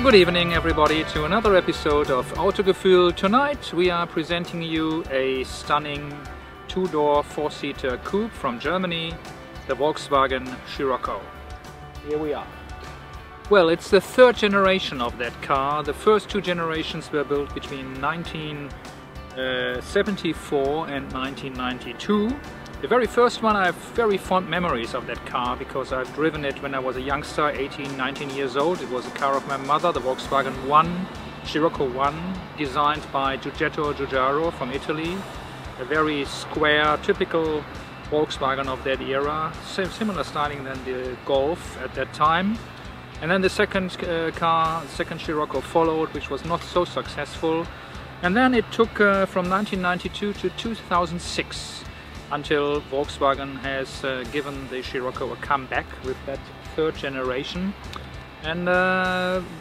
Good evening everybody to another episode of Autogefühl. Tonight we are presenting you a stunning two-door four-seater coupe from Germany, the Volkswagen Scirocco. Here we are. Well, it's the third generation of that car. The first two generations were built between 1974 and 1992. The very first one, I have very fond memories of that car because I've driven it when I was a youngster, 18, 19 years old. It was a car of my mother, the Volkswagen Scirocco 1, designed by Giugiaro from Italy. A very square, typical Volkswagen of that era, similar styling than the Golf at that time. And then the second second Scirocco followed, which was not so successful. And then it took from 1992 to 2006 until Volkswagen has given the Scirocco a comeback with that third generation. And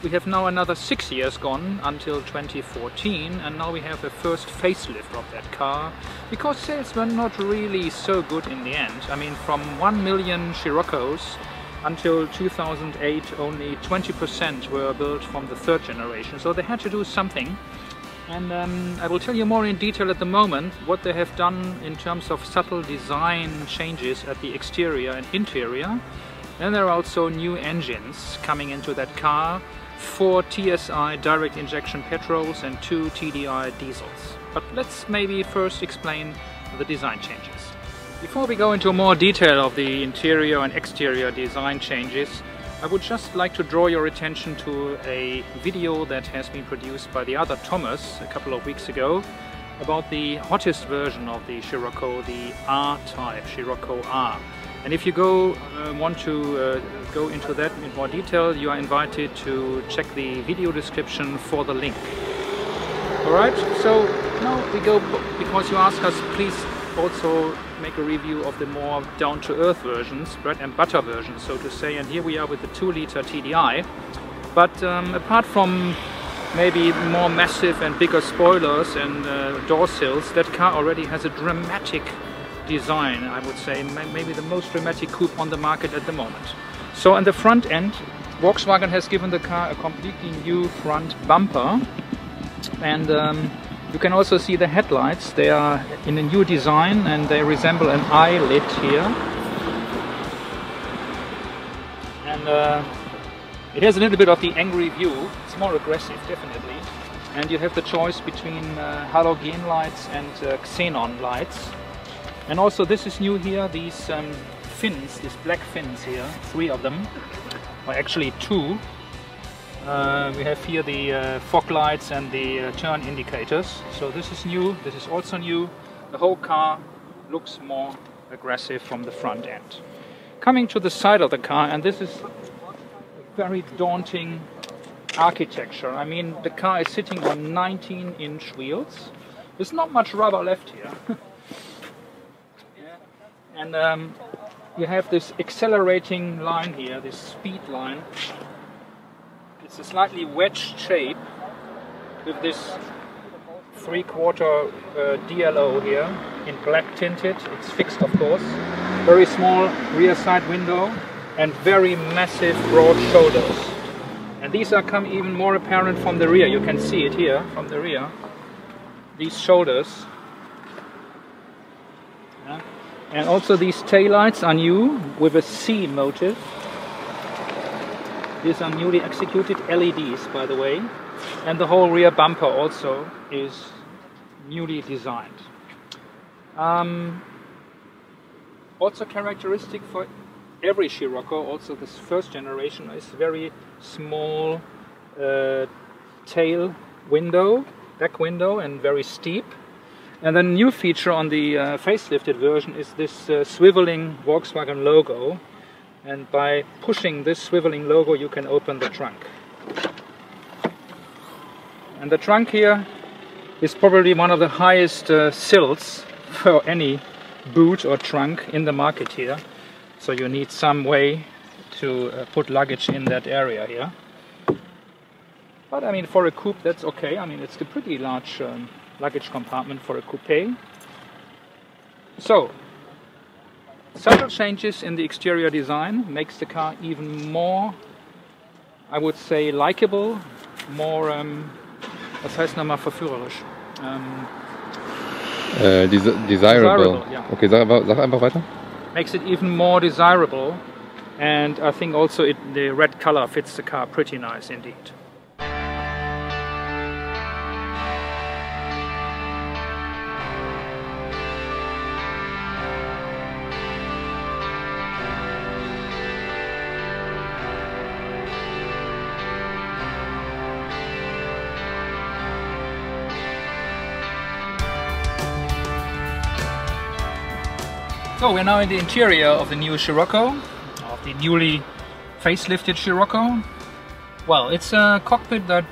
we have now another 6 years gone until 2014, and now we have the first facelift of that car, because sales were not really so good in the end. I mean, from 1 million Sciroccos until 2008, only 20% were built from the third generation, so they had to do something. And I will tell you more in detail at the moment what they have done in terms of subtle design changes at the exterior and interior. And there are also new engines coming into that car, 4 TSI direct injection petrols and 2 TDI diesels. But let's maybe first explain the design changes. Before we go into more detail of the interior and exterior design changes, I would just like to draw your attention to a video that has been produced by the other Thomas a couple of weeks ago about the hottest version of the Scirocco, the R-Type, Scirocco R. And if you want to go into that in more detail, you are invited to check the video description for the link. Alright, so now we go, because you asked us, please also make a review of the more down-to-earth versions, bread and butter versions, so to say. And here we are with the 2-liter TDI. But apart from maybe more massive and bigger spoilers and door sills, that car already has a dramatic design, I would say, maybe the most dramatic coupe on the market at the moment. So on the front end, Volkswagen has given the car a completely new front bumper, and you can also see the headlights. They are in a new design and they resemble an eyelid here. And it has a little bit of the angry view. It's more aggressive, definitely. And you have the choice between halogen lights and xenon lights. And also this is new here, these fins, these black fins here, 3 of them, or actually 2. We have here the fog lights and the turn indicators. So this is new, this is also new. The whole car looks more aggressive from the front end. Coming to the side of the car, and this is a very daunting architecture. I mean, the car is sitting on 19-inch wheels. There's not much rubber left here. And you have this accelerating line here, this speed line. It's a slightly wedged shape with this 3/4 DLO here in black tinted. It's fixed, of course. Very small rear side window and very massive broad shoulders. And these are come even more apparent from the rear. You can see it here from the rear. These shoulders. Yeah. And also these taillights are new with a C motif. These are newly executed LEDs, by the way. And the whole rear bumper also is newly designed. Also characteristic for every Scirocco, also this first generation, is very small tail window, back window, and very steep. And then a new feature on the facelifted version is this swiveling Volkswagen logo. And by pushing this swiveling logo, you can open the trunk. And the trunk here is probably one of the highest sills for any boot or trunk in the market here. So you need some way to put luggage in that area here. But I mean, for a coupe, that's okay. I mean, it's a pretty large luggage compartment for a coupe. So, subtle changes in the exterior design makes the car even more I would say, likable, more, was heißt nochmal verführerisch? Desirable. Yeah. Okay, sag einfach weiter. Makes it even more desirable, and I think also the red color fits the car pretty nice indeed. So we're now in the interior of the new Scirocco, of the newly facelifted Scirocco. Well, it's a cockpit that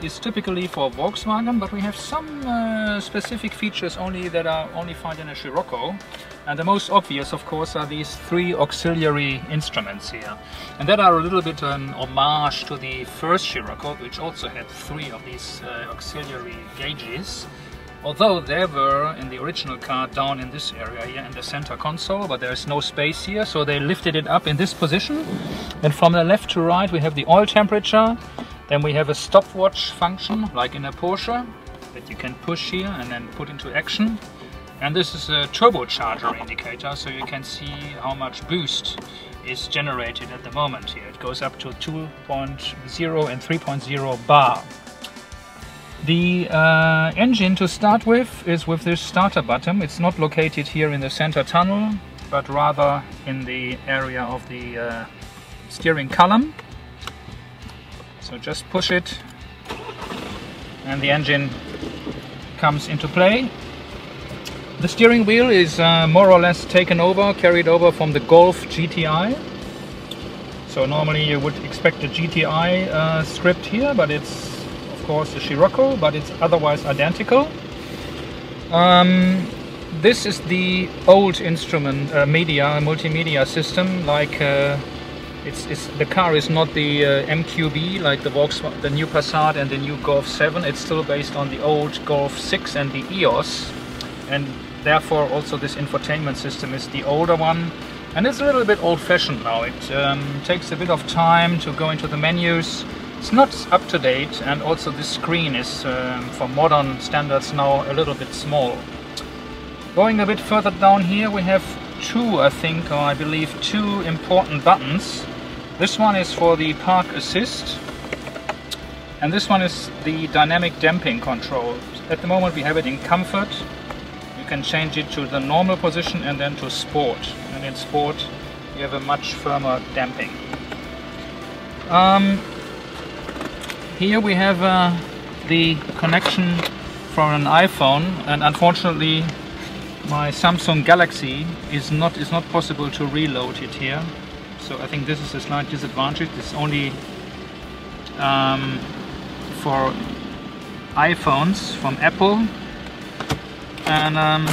is typically for Volkswagen, but we have some specific features that are only found in a Scirocco. And the most obvious, of course, are these 3 auxiliary instruments here. And that are a little bit an homage to the first Scirocco, which also had 3 of these auxiliary gauges. Although they were in the original car down in this area here in the center console, but there's no space here, so they lifted it up in this position. And from the left to right we have the oil temperature, then we have a stopwatch function like in a Porsche that you can push here and then put into action. And this is a turbocharger indicator, so you can see how much boost is generated at the moment here. It goes up to 2.0 and 3.0 bar. The engine to start with is with this starter button. It's not located here in the center tunnel, but rather in the area of the steering column. So just push it and the engine comes into play. The steering wheel is more or less carried over from the Golf GTI. So normally you would expect a GTI script here, but it's of course a Scirocco, but it's otherwise identical. This is the old instrument multimedia system. Like the car is not the MQB like the new Passat and the new Golf 7. It's still based on the old Golf 6 and the EOS, and therefore also this infotainment system is the older one. And it's a little bit old-fashioned now. It takes a bit of time to go into the menus. It's not up to date, and also the screen is for modern standards now a little bit small. Going a bit further down here we have I believe two important buttons. This one is for the park assist, and this one is the dynamic damping control. At the moment we have it in comfort. You can change it to the normal position and then to sport, and in sport you have a much firmer damping. Here we have the connection from an iPhone, and unfortunately my Samsung Galaxy is not possible to reload it here. So I think this is a slight disadvantage. It's only for iPhones from Apple, and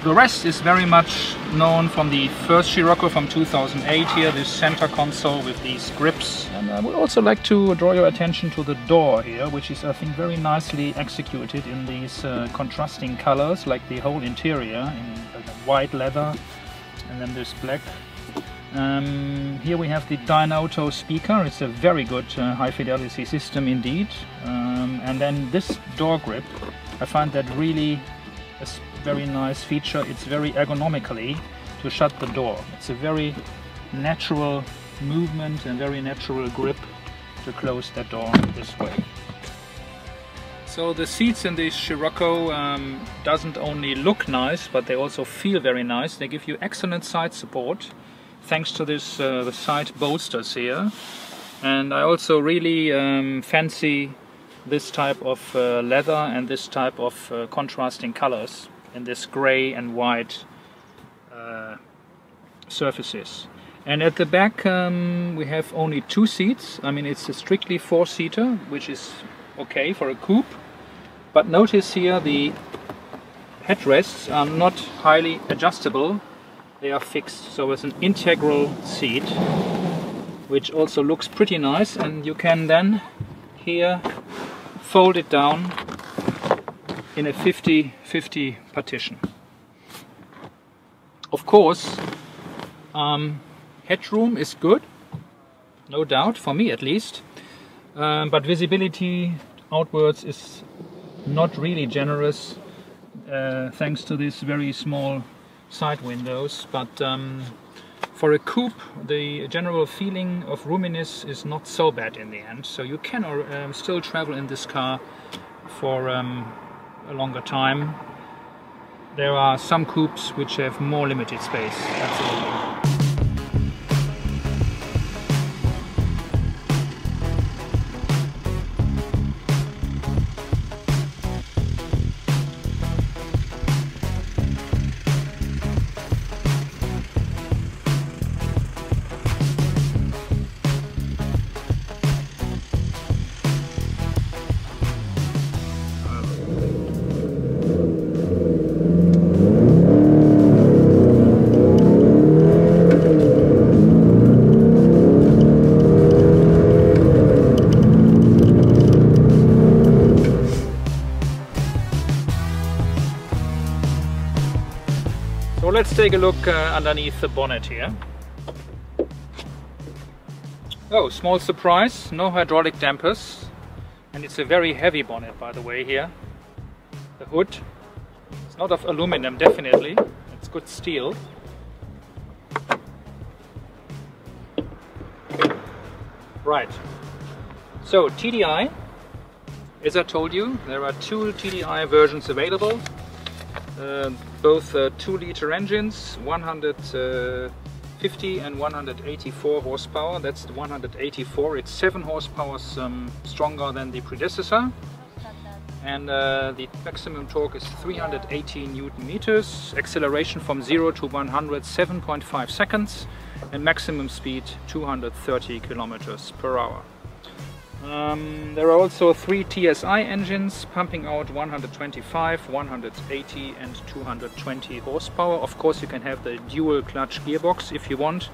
the rest is very much known from the first Scirocco from 2008 here, this center console with these grips. And I would also like to draw your attention to the door here, which is I think very nicely executed in these contrasting colors, like the whole interior in white leather and then this black. Here we have the Dynauto speaker. It's a very good high fidelity system indeed. And then this door grip, I find that really a very nice feature. It's very ergonomically to shut the door. It's a very natural movement and very natural grip to close that door this way. So the seats in this Scirocco doesn't only look nice, but they also feel very nice. They give you excellent side support thanks to this the side bolsters here. And I also really fancy this type of leather and this type of contrasting colors in this gray and white surfaces. And at the back we have only 2 seats. I mean, it's a strictly 4-seater, which is okay for a coupe. But notice here the headrests are not highly adjustable. They are fixed, so it's an integral seat, which also looks pretty nice, and you can then here fold it down in a 50-50 partition. Of course, headroom is good. no doubt, for me at least. But visibility outwards is not really generous, thanks to these very small side windows. But for a coupe, the general feeling of roominess is not so bad in the end. So you can still travel in this car for a longer time. There are some coupes which have more limited space, absolutely. So let's take a look underneath the bonnet here. Oh, small surprise, no hydraulic dampers. And it's a very heavy bonnet, by the way, here. The hood, it's not of aluminum, definitely. It's good steel. Right, so TDI, as I told you, there are two TDI versions available. Both 2-liter engines, 150 and 184 horsepower. That's the 184. It's 7 horsepower stronger than the predecessor. And the maximum torque is 318 Newton meters. Acceleration from 0 to 100, 7.5 seconds. And maximum speed 230 kilometers per hour. There are also 3 TSI engines pumping out 125, 180 and 220 horsepower. Of course you can have the dual clutch gearbox if you want.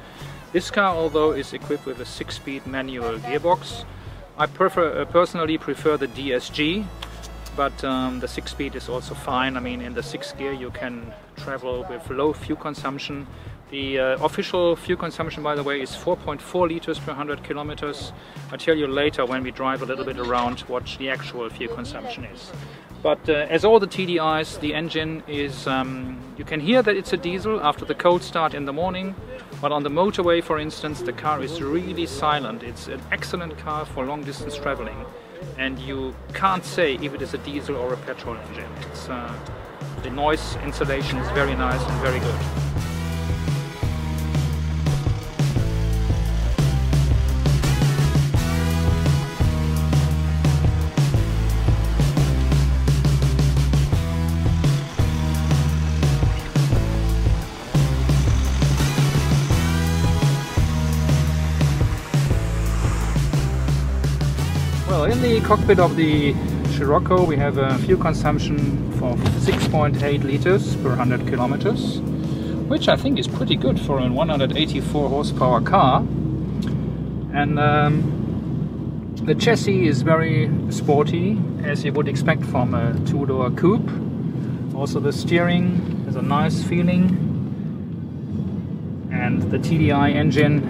This car, although, is equipped with a 6-speed manual gearbox. I personally prefer the DSG, but the 6-speed is also fine. I mean, in the 6th gear you can travel with low fuel consumption. The official fuel consumption, by the way, is 4.4 liters per 100 kilometers. I'll tell you later when we drive a little bit around what the actual fuel consumption is. But as all the TDIs, the engine is, you can hear that it's a diesel after the cold start in the morning, but on the motorway, for instance, the car is really silent. It's an excellent car for long distance traveling, and you can't say if it is a diesel or a petrol engine. It's, the noise insulation is very nice and very good. Well, in the cockpit of the Scirocco we have a fuel consumption of 6.8 liters per 100 kilometers, which I think is pretty good for a 184 horsepower car. And the chassis is very sporty, as you would expect from a 2-door coupe. Also the steering has a nice feeling, and the TDI engine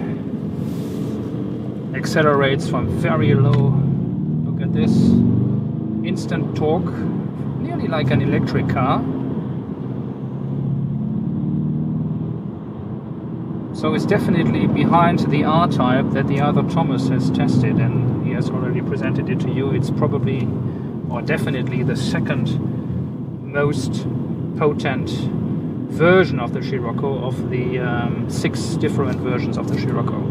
accelerates from very low. Look at this, instant torque, nearly like an electric car. So it's definitely behind the R-Type that the other Thomas has tested, and he has already presented it to you. It's probably, or definitely, the second most potent version of the Scirocco of the 6 different versions of the Scirocco.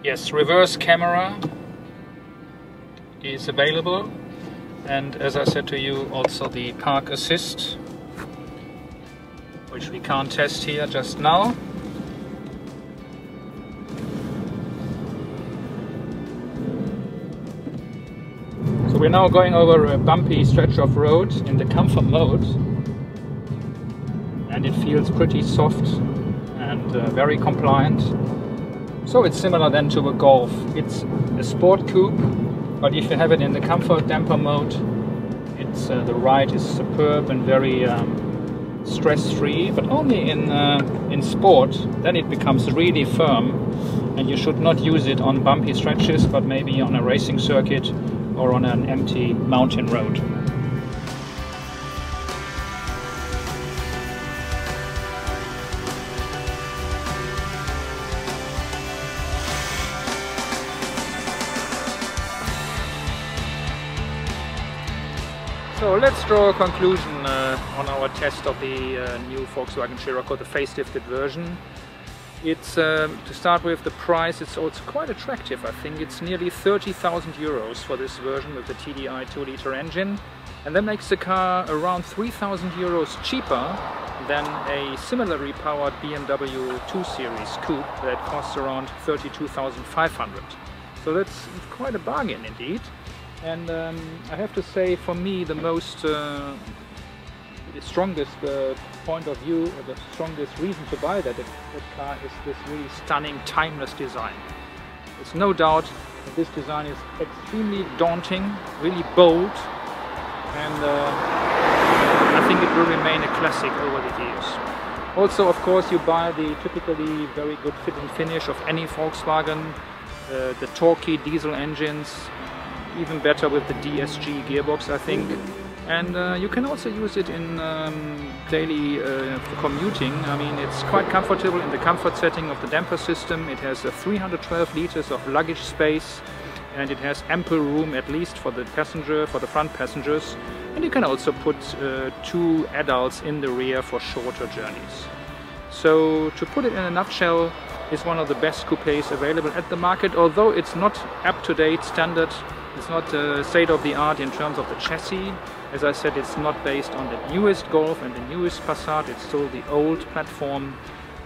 Yes, reverse camera is available, and as I said to you, also the park assist, which we can't test here just now. So we're now going over a bumpy stretch of road in the comfort mode, and it feels pretty soft and very compliant. So it's similar then to a Golf. It's a sport coupe, but if you have it in the comfort damper mode, it's the ride is superb and very stress-free. But only in sport, then it becomes really firm, and you should not use it on bumpy stretches, but maybe on a racing circuit or on an empty mountain road. So let's draw a conclusion on our test of the new Volkswagen Scirocco, the facelifted version. It's, to start with, the price, it's also quite attractive. I think it's nearly 30,000 euros for this version with the TDI 2-liter engine. And that makes the car around 3,000 euros cheaper than a similarly powered BMW 2 Series coupe that costs around 32,500. So that's quite a bargain indeed. And I have to say, for me, the strongest point of view, or the strongest reason to buy that car is this really stunning, timeless design. There's no doubt that this design is extremely daunting, really bold, and I think it will remain a classic over the years. Also, of course, you buy the typically very good fit and finish of any Volkswagen, the torquey diesel engines, even better with the DSG gearbox, I think. And you can also use it in daily for commuting. I mean, it's quite comfortable in the comfort setting of the damper system. It has 312 liters of luggage space, and it has ample room, at least for the front passengers. And you can also put 2 adults in the rear for shorter journeys. So, to put it in a nutshell, it's one of the best coupes available at the market, although it's not up-to-date standard. It's not state-of-the-art in terms of the chassis. As I said, it's not based on the newest Golf and the newest Passat. It's still the old platform,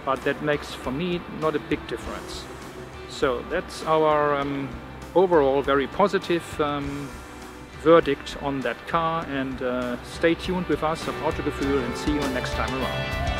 but that makes, for me, not a big difference. So that's our overall very positive verdict on that car, and stay tuned with us on Autogefühl and see you next time around.